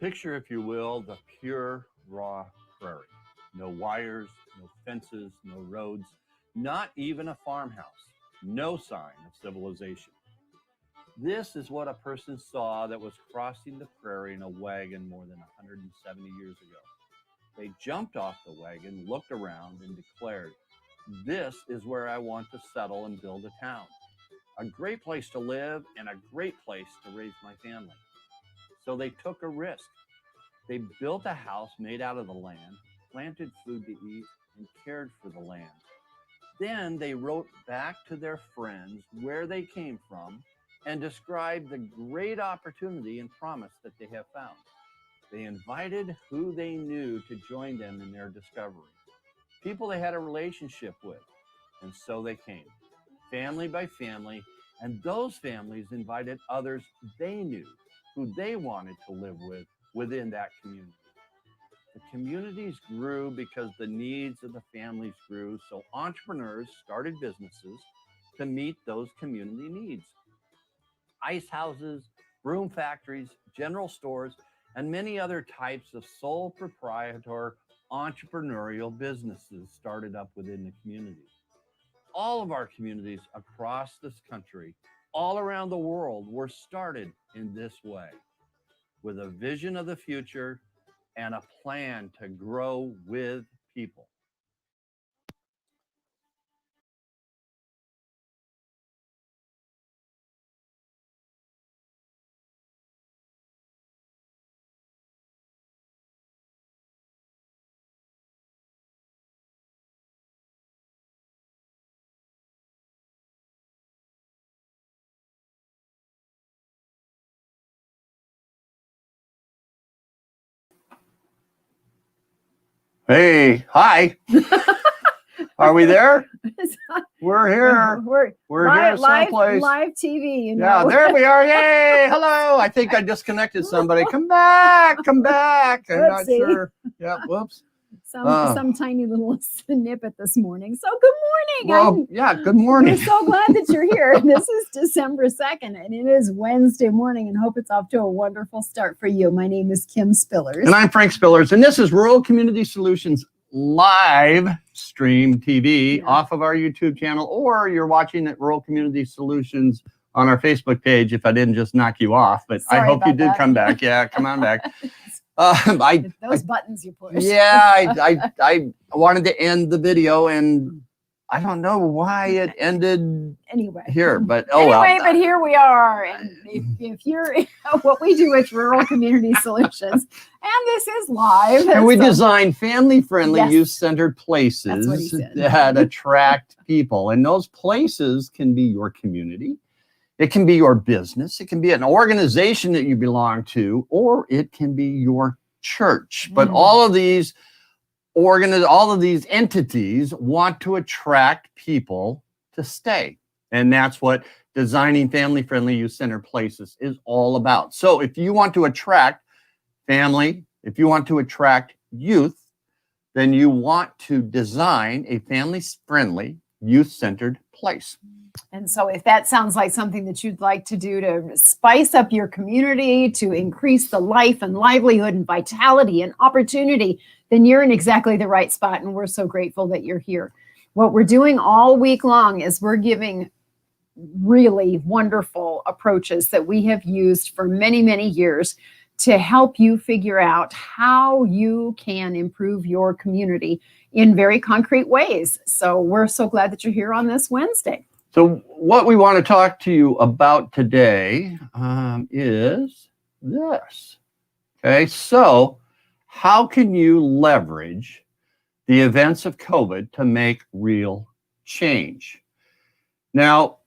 Picture, if you will, the pure, raw prairie. No wires, no fences, no roads, not even a farmhouse. No sign of civilization. This is what a person saw that was crossing the prairie in a wagon more than 170 years ago. They jumped off the wagon, looked around, and declared, "This is where I want to settle and build a town. A great place to live and a great place to raise my family." So they took a risk. They built a house made out of the land, planted food to eat, and cared for the land. Then they wrote back to their friends where they came from and described the great opportunity and promise that they have found. They invited who they knew to join them in their discovery, people they had a relationship with, and so they came, family by family, and those families invited others they knew, who they wanted to live with within that community. The communities grew because the needs of the families grew, so entrepreneurs started businesses to meet those community needs. Ice houses, broom factories, general stores, and many other types of sole proprietor entrepreneurial businesses started up within the community. All of our communities across this country, all around the world, were started in this way, with a vision of the future and a plan to grow with people. Hey, hi. Are we there? We're here. We're here someplace. Live TV. You know? Yeah, there we are. Yay! Hello. I think I disconnected somebody. Come back. Come back. I'm not sure. Yeah. Whoops. Some tiny little snippet this morning. So good morning. Well, yeah. Good morning. We're so glad that you're here. This is December 2nd, and it is Wednesday morning, and hope it's off to a wonderful start for you. My name is Kim Spillers. And I'm Frank Spillers, and this is Rural Community Solutions live stream TV off of our YouTube channel, or you're watching at Rural Community Solutions on our Facebook page if I didn't just knock you off, but I hope you did come back. Yeah, come on back. Those buttons you push. Yeah, I wanted to end the video, and I don't know why it ended here, but but here we are. And if you're what we do with Rural Community Solutions, and this is live. And we design family-friendly, youth-centered places that attract people. And those places can be your community. It can be your business. It can be an organization that you belong to, or it can be your church. But all of these entities want to attract people to stay. And that's what designing family-friendly, youth-centered places is all about. So if you want to attract family, if you want to attract youth, then you want to design a family-friendly, youth-centered place. And so if that sounds like something that you'd like to do to spice up your community, to increase the life and livelihood and vitality and opportunity, then you're in exactly the right spot. And we're so grateful that you're here. What we're doing all week long is we're giving really wonderful approaches that we have used for many, many years to help you figure out how you can improve your community in very concrete ways. So we're so glad that you're here on this Wednesday. So what we want to talk to you about today is this. Okay, so how can you leverage the events of COVID to make real change? Now,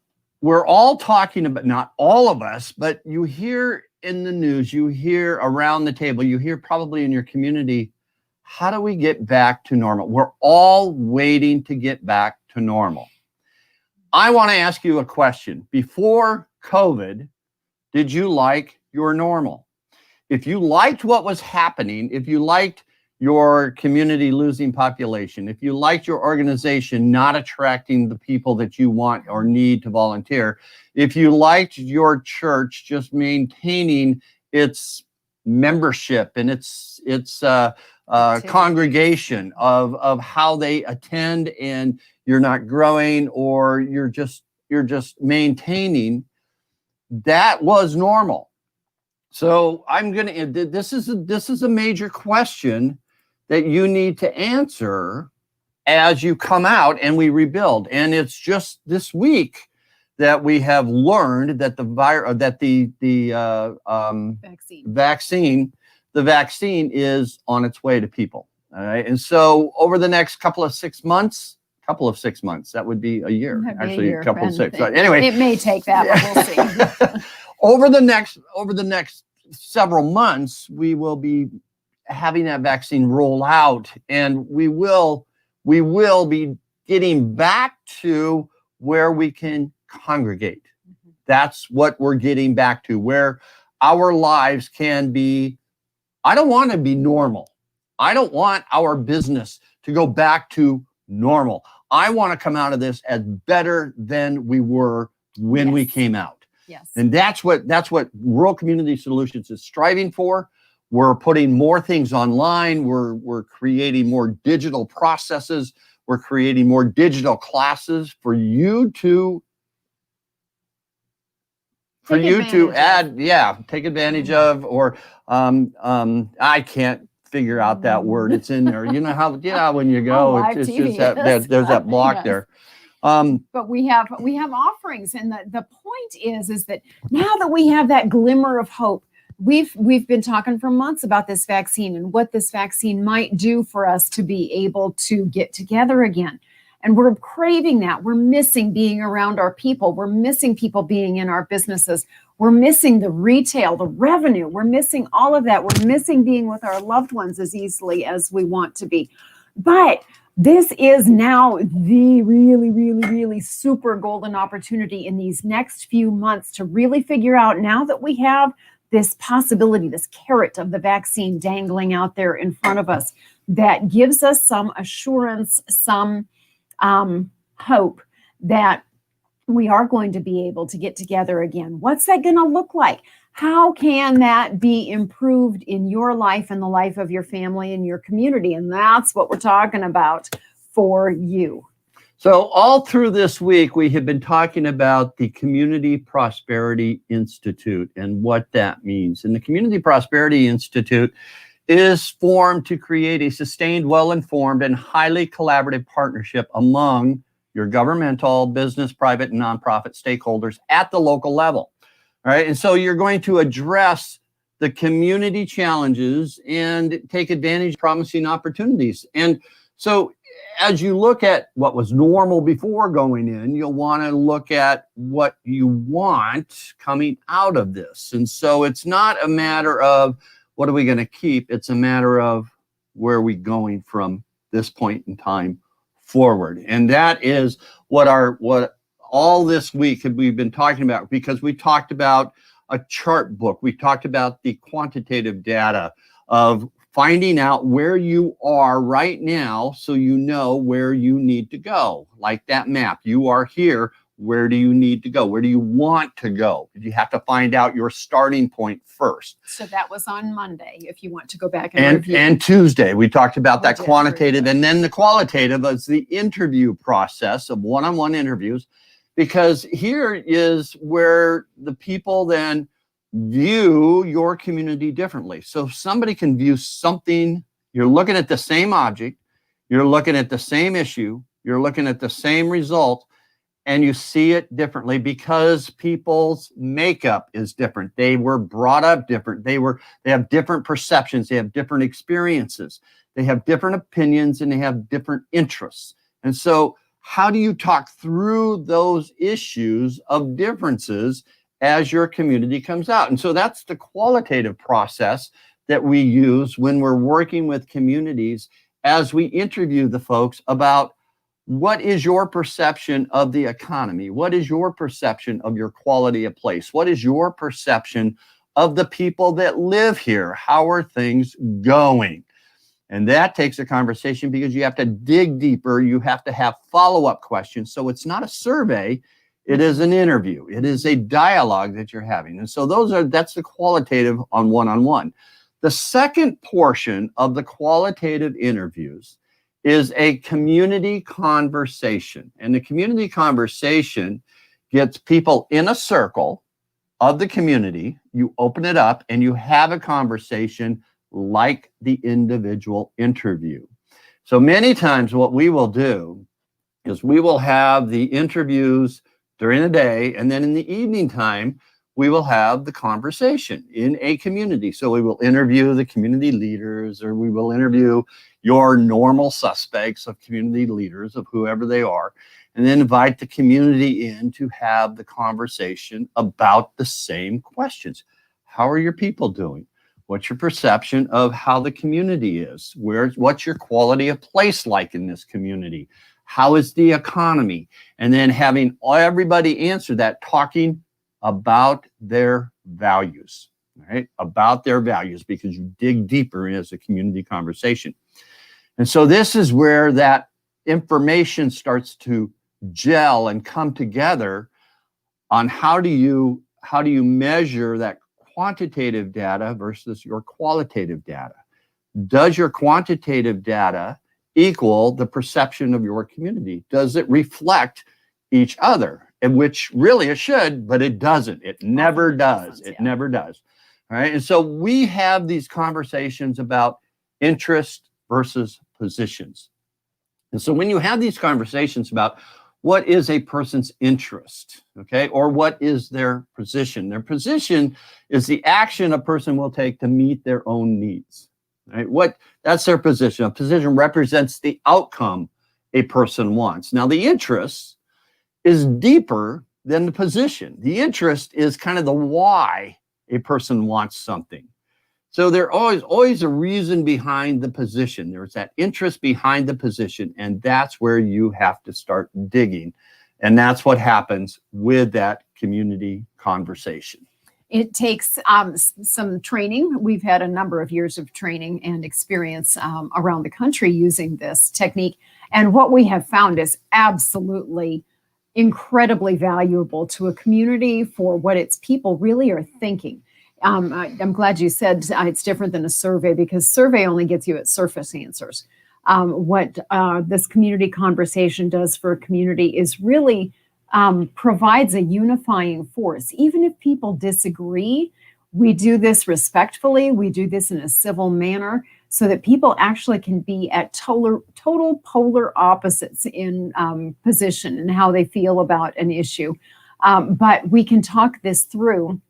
we're all talking about, not all of us, but you hear in the news, you hear around the table, you hear probably in your community, how do we get back to normal? We're all waiting to get back to normal. I want to ask you a question. Before COVID, did you like your normal? If you liked what was happening, if you liked your community losing population, if you liked your organization not attracting the people that you want or need to volunteer, if you liked your church just maintaining its membership and its congregation of how they attend, and you're not growing or you're just maintaining. That was normal. So this is a major question that you need to answer as you come out and we rebuild. And it's just this week that we have learned that the vaccine is on its way to people. All right. And so over the next couple of 6 months, that would be a year, actually a couple of six. So anyway, it may take that, but we'll see. over the next several months, we will be having that vaccine roll out, and we will be getting back to where we can congregate. That's what we're getting back to, where our lives can be. I don't want to be normal. I don't want our business to go back to normal. I want to come out of this as better than we were when we came out. Yes. And that's what Rural Community Solutions is striving for. We're putting more things online. We're creating more digital processes. We're creating more digital classes for you to take advantage of, or I can't figure out that word. It's in there. You know how when you go, it's just there's that block there. But we have offerings, and the point is that now that we have that glimmer of hope, we've been talking for months about this vaccine and what this vaccine might do for us to be able to get together again. And we're craving that. We're missing being around our people. We're missing people being in our businesses. We're missing the retail, the revenue. We're missing all of that. We're missing being with our loved ones as easily as we want to be. But this is now the really, really, really super golden opportunity in these next few months to really figure out, now that we have this possibility, this carrot of the vaccine dangling out there in front of us, that gives us some assurance, some hope that we are going to be able to get together again. What's that going to look like? How can that be improved in your life and the life of your family and your community? And that's what we're talking about for you. So all through this week, we have been talking about the Community Prosperity Institute and what that means. And the Community Prosperity Institute is formed to create a sustained, well-informed, and highly collaborative partnership among your governmental, business, private, and nonprofit stakeholders at the local level. All right. And so you're going to address the community challenges and take advantage of promising opportunities. And so as you look at what was normal before going in, you'll want to look at what you want coming out of this. And so it's not a matter of what are we going to keep? It's a matter of where are we going from this point in time forward. And that is what all this week we've been talking about, because we talked about a chart book. We talked about the quantitative data of finding out where you are right now so you know where you need to go. Like that map, you are here. Where do you need to go? Where do you want to go? You have to find out your starting point first. So that was on Monday, if you want to go back and review. And Tuesday, we talked about that quantitative. And then the qualitative is the interview process of one-on-one interviews, because here is where the people then view your community differently. So somebody can view something, you're looking at the same object, you're looking at the same issue, you're looking at the same result, and you see it differently because people's makeup is different. They were brought up different. They have different perceptions. They have different experiences. They have different opinions, and they have different interests. And so how do you talk through those issues of differences as your community comes out? And so that's the qualitative process that we use when we're working with communities as we interview the folks about what is your perception of the economy? What is your perception of your quality of place? What is your perception of the people that live here? How are things going? And that takes a conversation, because you have to dig deeper. You have to have follow-up questions. So it's not a survey. It is an interview. It is a dialogue that you're having. And so that's the qualitative on one-on-one. The second portion of the qualitative interviews is a community conversation. And the community conversation gets people in a circle of the community. You open it up and you have a conversation like the individual interview. So many times what we will do is we will have the interviews during the day, and then in the evening time, we will have the conversation in a community. So we will interview the community leaders, or we will interview your normal suspects of community leaders, of whoever they are, and then invite the community in to have the conversation about the same questions. How are your people doing? What's your perception of how the community is? What's your quality of place like in this community? How is the economy? And then having everybody answer that, talking about their values, right? About their values, because you dig deeper as a community conversation. And so this is where that information starts to gel and come together on how do you measure that quantitative data versus your qualitative data. Does your quantitative data equal the perception of your community? Does it reflect each other? And which really it should, but it doesn't. It never does. It never does. All right. And so we have these conversations about interest versus positions. And so when you have these conversations about what is a person's interest, okay, or what is their position? Their position is the action a person will take to meet their own needs. Right? That's their position. A position represents the outcome a person wants. Now, the interest is deeper than the position. The interest is kind of the why a person wants something. So there's always a reason behind the position. There's that interest behind the position, and that's where you have to start digging. And that's what happens with that community conversation. It takes some training. We've had a number of years of training and experience around the country using this technique. And what we have found is absolutely incredibly valuable to a community for what its people really are thinking. I'm glad you said it's different than a survey, because survey only gets you at surface answers. What this community conversation does for a community is really provides a unifying force. Even if people disagree, we do this respectfully. We do this in a civil manner so that people actually can be at total polar opposites in position and how they feel about an issue. But we can talk this through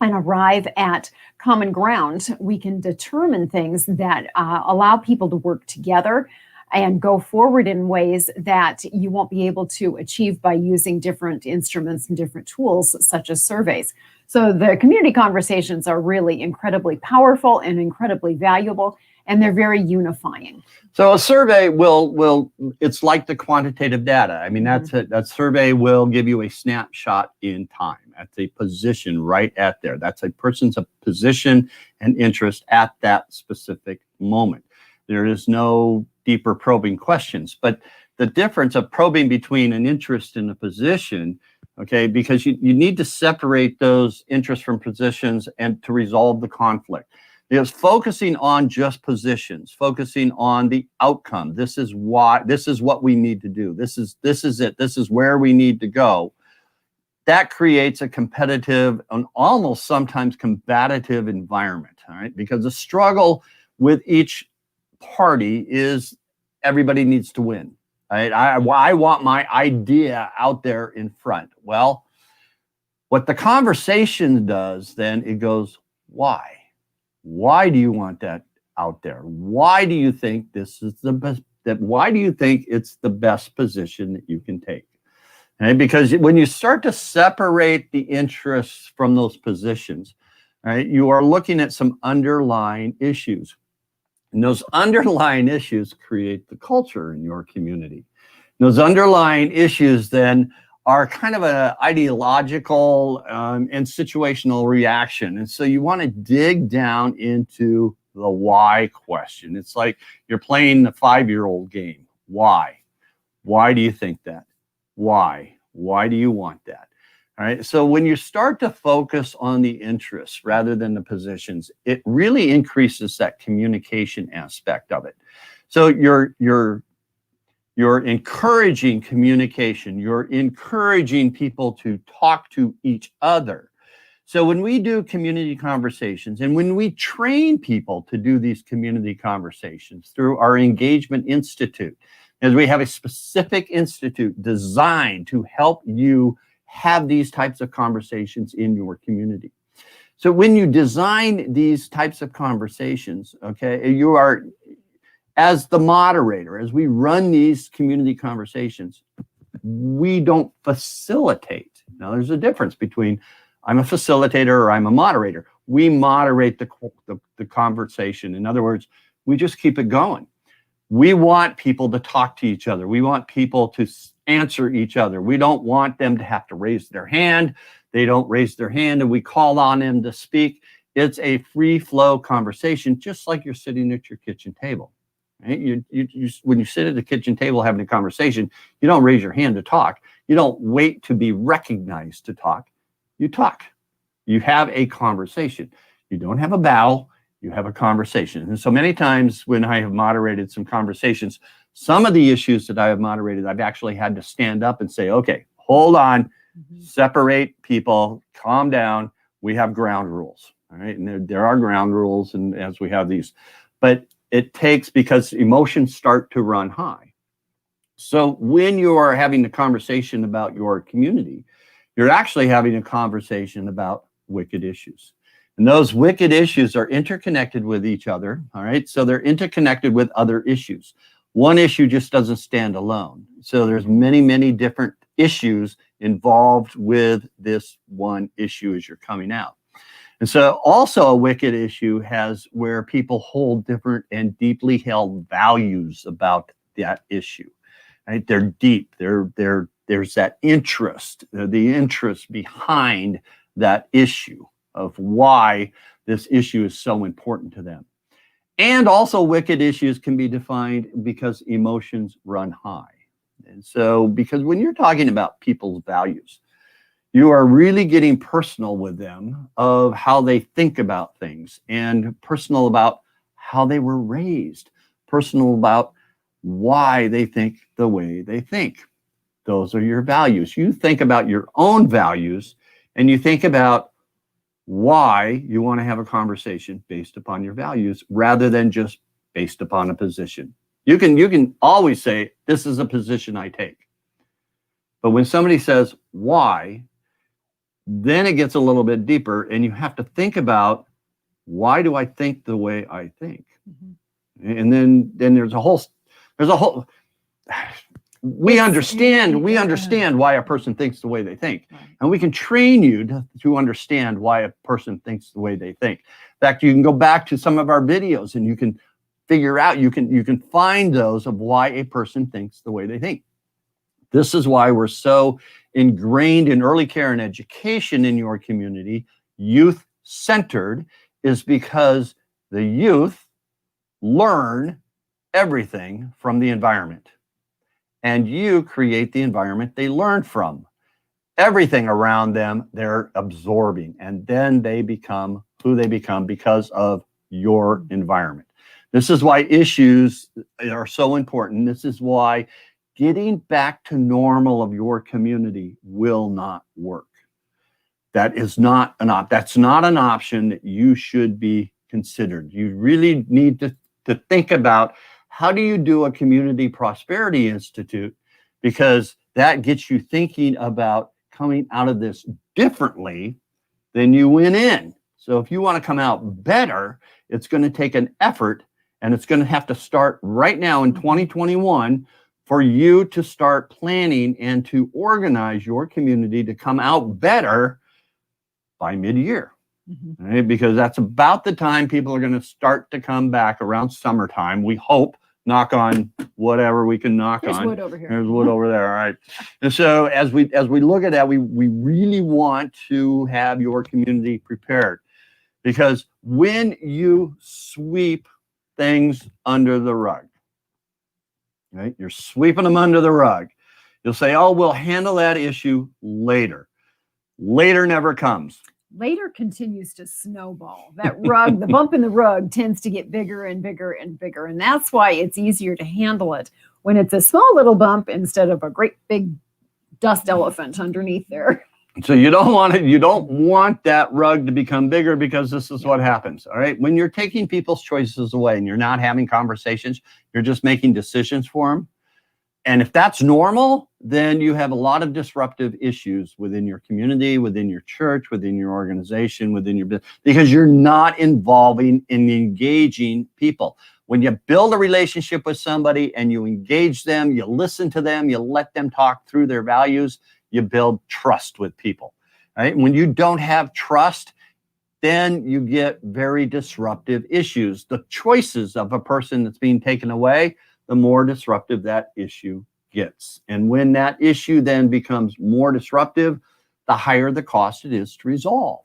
and arrive at common ground. We can determine things that allow people to work together and go forward in ways that you won't be able to achieve by using different instruments and different tools, such as surveys. So the community conversations are really incredibly powerful and incredibly valuable, and they're very unifying. So a survey will it's like the quantitative data. I mean, that's it. That survey will give you a snapshot in time. That's a position right at there. That's a person's position and interest at that specific moment. There is no deeper probing questions, but the difference of probing between an interest and a position, okay, because you need to separate those interests from positions and to resolve the conflict. Because focusing on just positions, focusing on the outcome, this is what we need to do. This is it. This is where we need to go. That creates a competitive and almost sometimes combative environment, all right? Because the struggle with each party is everybody needs to win, right? I want my idea out there in front. Well, what the conversation does then, it goes, why? Why do you want that out there? Why do you think this is the best? Why do you think it's the best position that you can take? Okay? Because when you start to separate the interests from those positions, right, you are looking at some underlying issues. And those underlying issues create the culture in your community. Those underlying issues then are kind of an ideological and situational reaction. And so you want to dig down into the why question. It's like you're playing the 5-year-old game. Why? Why do you think that? Why? Why do you want that? All right. So when you start to focus on the interests rather than the positions, it really increases that communication aspect of it. So you're encouraging communication. You're encouraging people to talk to each other. So when we do community conversations and when we train people to do these community conversations through our Engagement Institute, as we have a specific institute designed to help you have these types of conversations in your community. So when you design these types of conversations, okay, you are, as the moderator, as we run these community conversations, we don't facilitate. Now, there's a difference between I'm a facilitator or I'm a moderator. We moderate the conversation. In other words, we just keep it going. We want people to talk to each other. We want people to answer each other. We don't want them to have to raise their hand. They don't raise their hand and we call on them to speak. It's a free flow conversation, just like you're sitting at your kitchen table. Right? When you sit at the kitchen table having a conversation, you don't raise your hand to talk. You don't wait to be recognized to talk. You talk. You have a conversation. You don't have a battle. You have a conversation. And so many times when I have moderated some conversations, some of the issues that I have moderated, I've actually had to stand up and say, okay, hold on, separate people, calm down. We have ground rules. All right. And there are ground rules, and as we have these, but it takes, because emotions start to run high. So when you are having a conversation about your community, you're actually having a conversation about wicked issues. And those wicked issues are interconnected with each other, all right? So they're interconnected with other issues. One issue just doesn't stand alone. So there's many, many different issues involved with this one issue as you're coming out. And so also a wicked issue has where people hold different and deeply held values about that issue, right? They're deep, there's that interest, the interest behind that issue of why this issue is so important to them. And also wicked issues can be defined because emotions run high. And so, because when you're talking about people's values, you are really getting personal with them of how they think about things, and personal about how they were raised, personal about why they think the way they think. Those are your values. You think about your own values, and you think about why you want to have a conversation based upon your values rather than just based upon a position. You can always say, this is a position I take. But when somebody says why, then it gets a little bit deeper, and you have to think about, why do I think the way I think? Mm-hmm. And then there's a whole we understand why a person thinks the way they think. Right. And we can train you to understand why a person thinks the way they think. In fact, you can go back to some of our videos and you can figure out, you can find those of why a person thinks the way they think. This is why we're so ingrained in early care and education in your community, youth-centered, is because the youth learn everything from the environment. And you create the environment they learn from. Everything around them, they're absorbing, and then they become who they become because of your environment. This is why issues are so important. This is why getting back to normal of your community will not work. That's not an option that you should be considered. You really need to think about, how do you do a community prosperity institute? Because that gets you thinking about coming out of this differently than you went in. So if you want to come out better, it's going to take an effort, and it's going to have to start right now in 2021 for you to start planning and to organize your community to come out better by mid-year. Mm-hmm. Right? Because that's about the time people are going to start to come back, around summertime, we hope. Knock on whatever we can knock on. There's wood over here. There's wood over there. All right. And so as we look at that, we really want to have your community prepared, because when you sweep things under the rug, right? You're sweeping them under the rug. You'll say, oh, we'll handle that issue later. Later never comes. Later continues to snowball. That rug, the bump in the rug tends to get bigger and bigger and bigger. And that's why it's easier to handle it when it's a small little bump instead of a great big dust elephant underneath there. So you don't want that rug to become bigger, because this is what happens. All right. When you're taking people's choices away and you're not having conversations, you're just making decisions for them. And if that's normal, then you have a lot of disruptive issues within your community, within your church, within your organization, within your business, because you're not involving and engaging people. When you build a relationship with somebody and you engage them, you listen to them, you let them talk through their values, you build trust with people, right? When you don't have trust, then you get very disruptive issues. The choices of a person that's being taken away, the more disruptive that issue gets. And when that issue then becomes more disruptive, the higher the cost it is to resolve.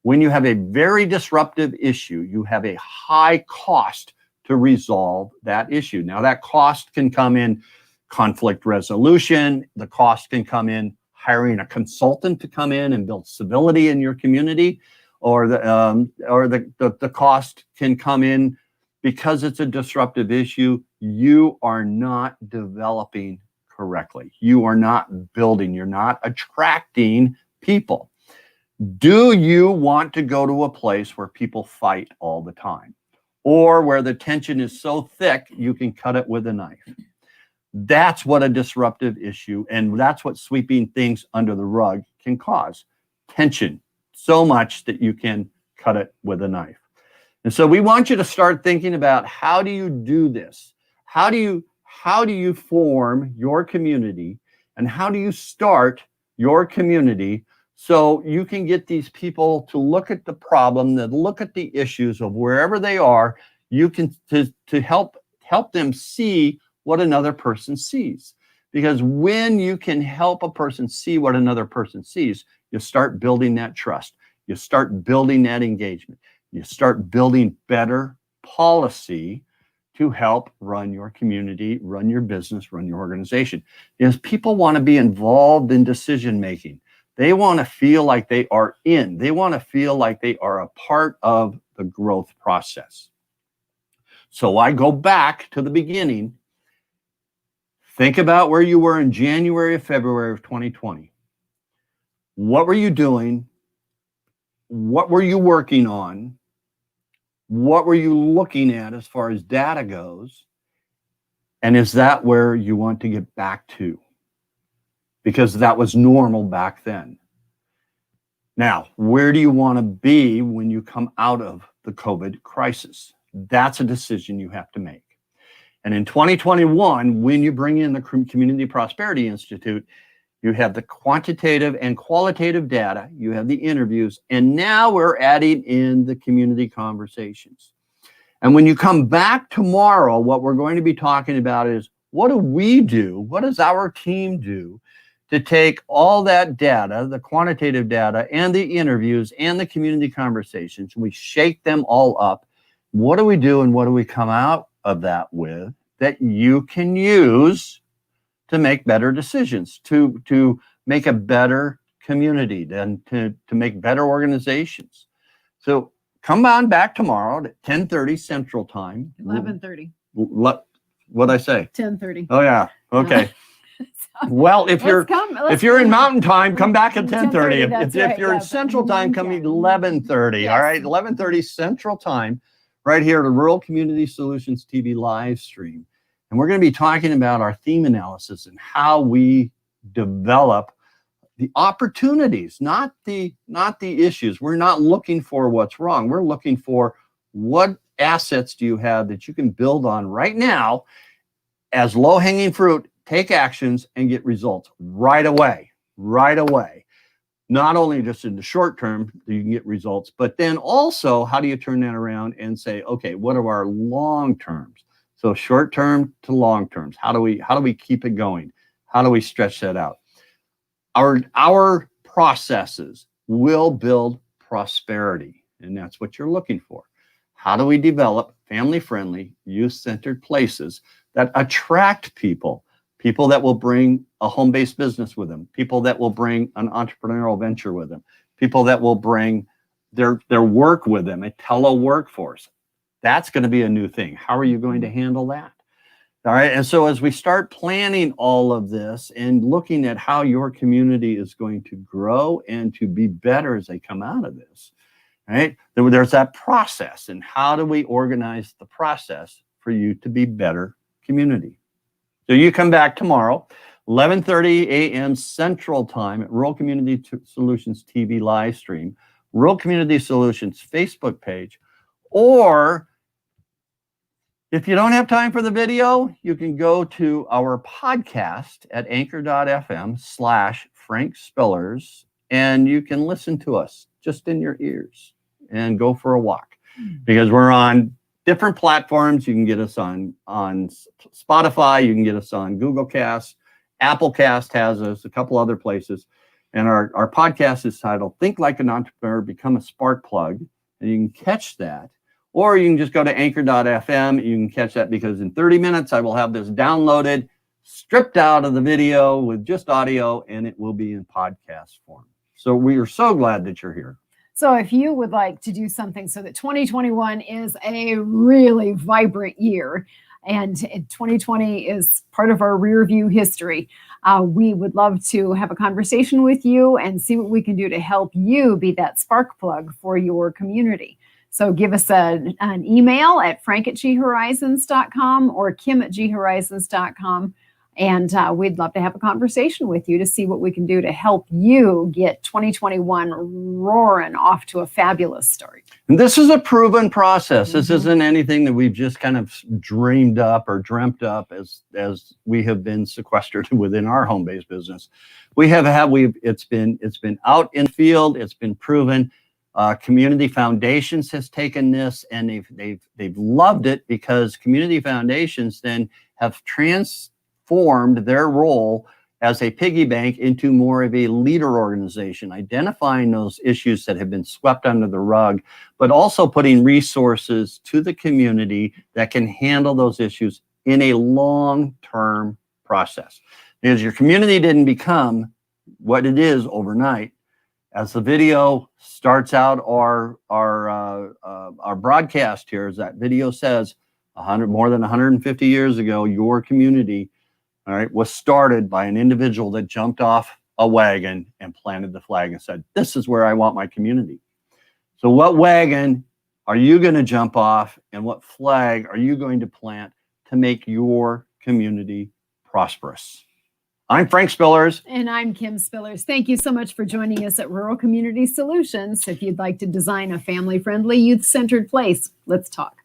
When you have a very disruptive issue, you have a high cost to resolve that issue. Now, that cost can come in conflict resolution. The cost can come in hiring a consultant to come in and build civility in your community, or the cost can come in because it's a disruptive issue. You are not developing correctly. You are not building. You're not attracting people. Do you want to go to a place where people fight all the time, or where the tension is so thick you can cut it with a knife? That's what a disruptive issue, and that's what sweeping things under the rug can cause. Tension, so much that you can cut it with a knife. And so we want you to start thinking about, how do you do this? How do you form your community, and how do you start your community so you can get these people to look at the problem, that look at the issues of wherever they are, you can to help them see what another person sees. Because when you can help a person see what another person sees, you start building that trust. You start building that engagement. You start building better policy to help run your community, run your business, run your organization. Because people want to be involved in decision making. They want to feel like they are in. They want to feel like they are a part of the growth process. So I go back to the beginning. Think about where you were in January or February of 2020. What were you doing? What were you working on? What were you looking at as far as data goes? And is that where you want to get back to? Because that was normal back then. Now, where do you want to be when you come out of the COVID crisis? That's a decision you have to make. And in 2021, when you bring in the Community Prosperity Institute, you have the quantitative and qualitative data, you have the interviews, and now we're adding in the community conversations. And when you come back tomorrow, what we're going to be talking about is, what do we do? What does our team do to take all that data, the quantitative data and the interviews and the community conversations, we shake them all up. What do we do, and what do we come out of that with that you can use to make better decisions, to make a better community, and to make better organizations? So come on back tomorrow at 10:30 Central Time. 11:30. What'd I say? 10:30. Oh yeah. Okay. Well, if you're in Mountain Time, come back at 10:30. If you're in Central Time, come at 11:30. Yes. All right, 11:30 Central Time, right here at the Rural Community Solutions TV live stream. And we're going to be talking about our theme analysis and how we develop the opportunities, not the issues. We're not looking for what's wrong. We're looking for, what assets do you have that you can build on right now as low-hanging fruit, take actions and get results right away. Not only just in the short term you can get results, but then also, how do you turn that around and say, okay, what are our long terms? So short term to long terms, how do we keep it going? How do we stretch that out? Our processes will build prosperity, and that's what you're looking for. How do we develop family-friendly, youth-centered places that attract people, people that will bring a home-based business with them, people that will bring an entrepreneurial venture with them, people that will bring their work with them, a tele-workforce. That's going to be a new thing. How are you going to handle that? All right. And so as we start planning all of this and looking at how your community is going to grow and to be better as they come out of this, right? There's that process. And how do we organize the process for you to be better community? So you come back tomorrow, 11:30 a.m. Central Time at Rural Community Solutions TV live stream, Rural Community Solutions Facebook page, or if you don't have time for the video, you can go to our podcast at anchor.fm/Frank Spillers, and you can listen to us just in your ears and go for a walk, because we're on different platforms. You can get us on Spotify. You can get us on Google Cast. Apple Cast has us, a couple other places. And our podcast is titled Think Like an Entrepreneur, Become a Spark Plug. And you can catch that. Or you can just go to anchor.fm. You can catch that, because in 30 minutes, I will have this downloaded, stripped out of the video with just audio, and it will be in podcast form. So we are so glad that you're here. So if you would like to do something so that 2021 is a really vibrant year, and 2020 is part of our rear view history, we would love to have a conversation with you and see what we can do to help you be that spark plug for your community. So give us an email at frank@ghorizons.com or kim@ghorizons.com. And we'd love to have a conversation with you to see what we can do to help you get 2021 roaring off to a fabulous start. And this is a proven process. This isn't anything that we've just kind of dreamed up or dreamt up as we have been sequestered within our home-based business. It's been out in the field. It's been proven. Community Foundations has taken this, and they've loved it, because Community Foundations then have transformed their role as a piggy bank into more of a leader organization, identifying those issues that have been swept under the rug, but also putting resources to the community that can handle those issues in a long-term process. Because your community didn't become what it is overnight. As the video starts out our broadcast here, as that video says, more than 150 years ago, your community, all right, was started by an individual that jumped off a wagon and planted the flag and said, "This is where I want my community." So what wagon are you going to jump off, and what flag are you going to plant to make your community prosperous? I'm Frank Spillers. And I'm Kim Spillers. Thank you so much for joining us at Rural Community Solutions. If you'd like to design a family-friendly, youth-centered place, let's talk.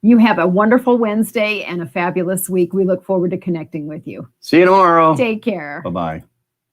You have a wonderful Wednesday and a fabulous week. We look forward to connecting with you. See you tomorrow. Take care. Bye-bye.